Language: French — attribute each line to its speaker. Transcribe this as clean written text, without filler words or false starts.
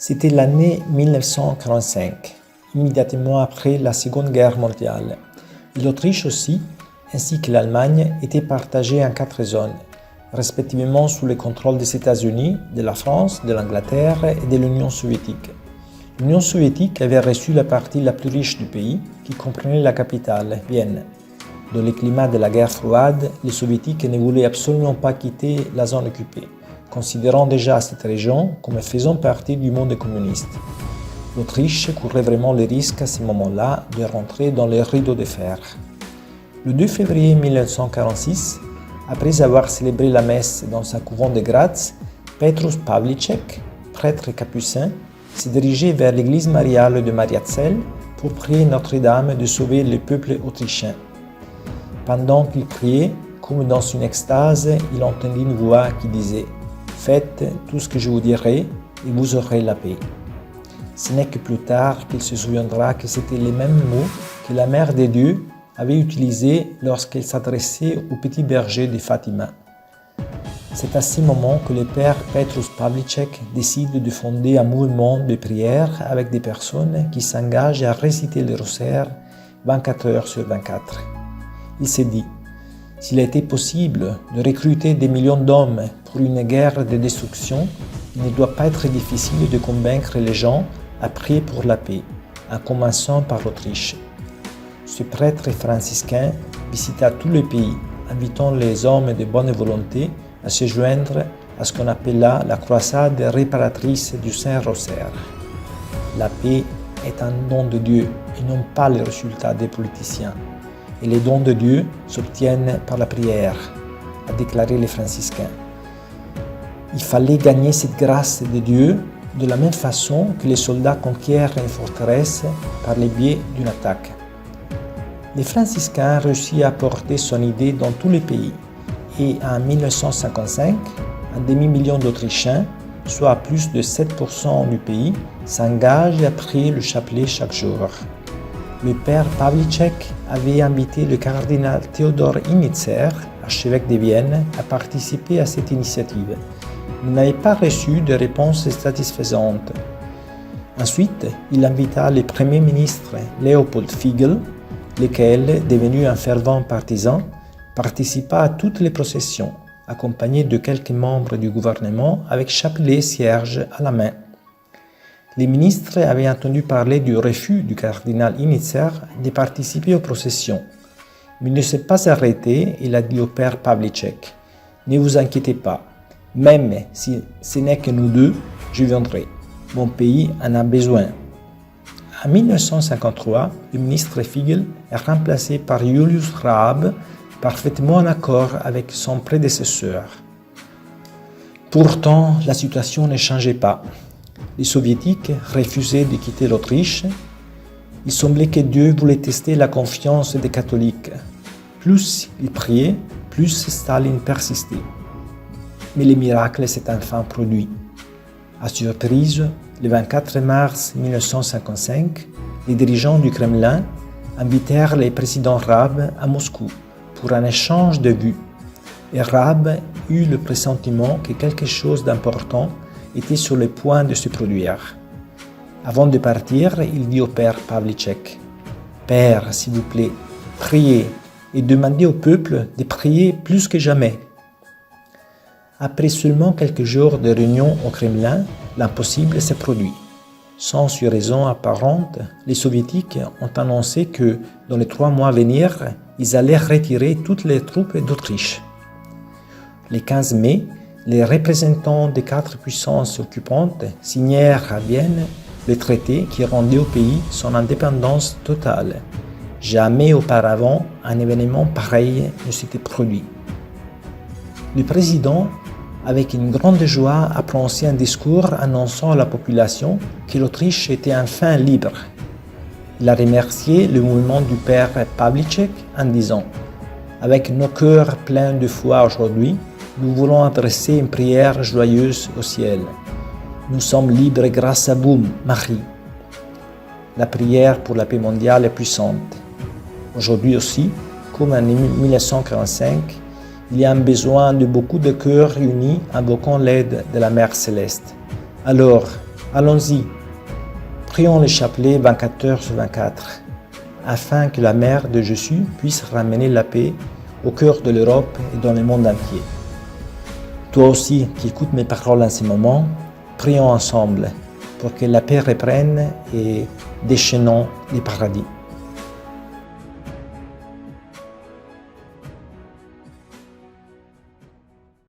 Speaker 1: C'était l'année 1945, immédiatement après la Seconde Guerre mondiale. L'Autriche aussi, ainsi que l'Allemagne, étaient partagées en 4 zones, respectivement sous le contrôle des États-Unis, de la France, de l'Angleterre et de l'Union soviétique. L'Union soviétique avait reçu la partie la plus riche du pays, qui comprenait la capitale, Vienne. Dans le climat de la guerre froide, les soviétiques ne voulaient absolument pas quitter la zone occupée, considérant déjà cette région comme faisant partie du monde communiste. L'Autriche courait vraiment le risque à ce moment-là de rentrer dans le rideau de fer. Le 2 février 1946, après avoir célébré la messe dans sa couvent de Graz, Petrus Pavlicek, prêtre capucin, se dirigeait vers l'église mariale de Mariazell pour prier Notre-Dame de sauver le peuple autrichien. Pendant qu'il priait, comme dans une extase, il entendit une voix qui disait « Faites tout ce que je vous dirai et vous aurez la paix ». Ce n'est que plus tard qu'il se souviendra que c'était les mêmes mots que la Mère de Dieu avait utilisés lorsqu'elle s'adressait au petit berger de Fatima. C'est à ce moment que le père Petrus Pavlicek décide de fonder un mouvement de prière avec des personnes qui s'engagent à réciter le rosaire 24 heures sur 24. Il s'est dit, s'il a été possible de recruter des millions d'hommes pour une guerre de destruction, il ne doit pas être difficile de convaincre les gens à prier pour la paix, en commençant par l'Autriche. Ce prêtre franciscain visita tout le pays, invitant les hommes de bonne volonté à se joindre à ce qu'on appela la croisade réparatrice du Saint-Rosaire. La paix est un don de Dieu et non pas le résultat des politiciens. Et les dons de Dieu s'obtiennent par la prière, a déclaré les franciscains. Il fallait gagner cette grâce de Dieu de la même façon que les soldats conquièrent une forteresse par le biais d'une attaque. Les franciscains réussirent à porter son idée dans tous les pays et en 1955, un demi-million d'Autrichiens, soit plus de 7% du pays, s'engagent à prier le chapelet chaque jour. Le père Pavlicek avait invité le cardinal Theodor Innitzer, archevêque de Vienne, à participer à cette initiative, mais n'avait pas reçu de réponse satisfaisante. Ensuite, il invita le premier ministre Leopold Figl, lequel, devenu un fervent partisan, participa à toutes les processions, accompagné de quelques membres du gouvernement avec chapelet cierge à la main. Les ministres avaient entendu parler du refus du cardinal Innitzer de participer aux processions, mais il ne s'est pas arrêté. Il a dit au père Pavlicek « Ne vous inquiétez pas, même si ce n'est que nous deux, je viendrai. Mon pays en a besoin. » En 1953, le ministre Figl est remplacé par Julius Raab, parfaitement en accord avec son prédécesseur. Pourtant, la situation ne changeait pas. Les soviétiques refusaient de quitter l'Autriche. Il semblait que Dieu voulait tester la confiance des catholiques. Plus ils priaient, plus Staline persistait. Mais le miracle s'est enfin produit. À surprise, le 24 mars 1955, les dirigeants du Kremlin invitèrent le président Raab à Moscou pour un échange de vues. Et Raab eut le pressentiment que quelque chose d'important était sur le point de se produire. Avant de partir, il dit au père Pavlicek « Père, s'il vous plaît, priez et demandez au peuple de prier plus que jamais. » Après seulement quelques jours de réunion au Kremlin, l'impossible s'est produit. Sans raison apparente, les soviétiques ont annoncé que, dans les 3 mois à venir, ils allaient retirer toutes les troupes d'Autriche. Le 15 mai, les représentants des 4 puissances occupantes signèrent à Vienne le traité qui rendait au pays son indépendance totale. Jamais auparavant, un événement pareil ne s'était produit. Le président, avec une grande joie, a prononcé un discours annonçant à la population que l'Autriche était enfin libre. Il a remercié le mouvement du père Pavlicek en disant « Avec nos cœurs pleins de foi aujourd'hui, nous voulons adresser une prière joyeuse au ciel. Nous sommes libres grâce à vous, Marie. » La prière pour la paix mondiale est puissante. Aujourd'hui aussi, comme en 1945, il y a un besoin de beaucoup de cœurs unis invoquant l'aide de la Mère Céleste. Alors, Allons-y, prions le chapelet 24 heures sur 24, afin que la mère de Jésus puisse ramener la paix au cœur de l'Europe et dans le monde entier. Toi aussi qui écoutes mes paroles en ce moment, prions ensemble pour que la paix reprenne et déchaînons les paradis.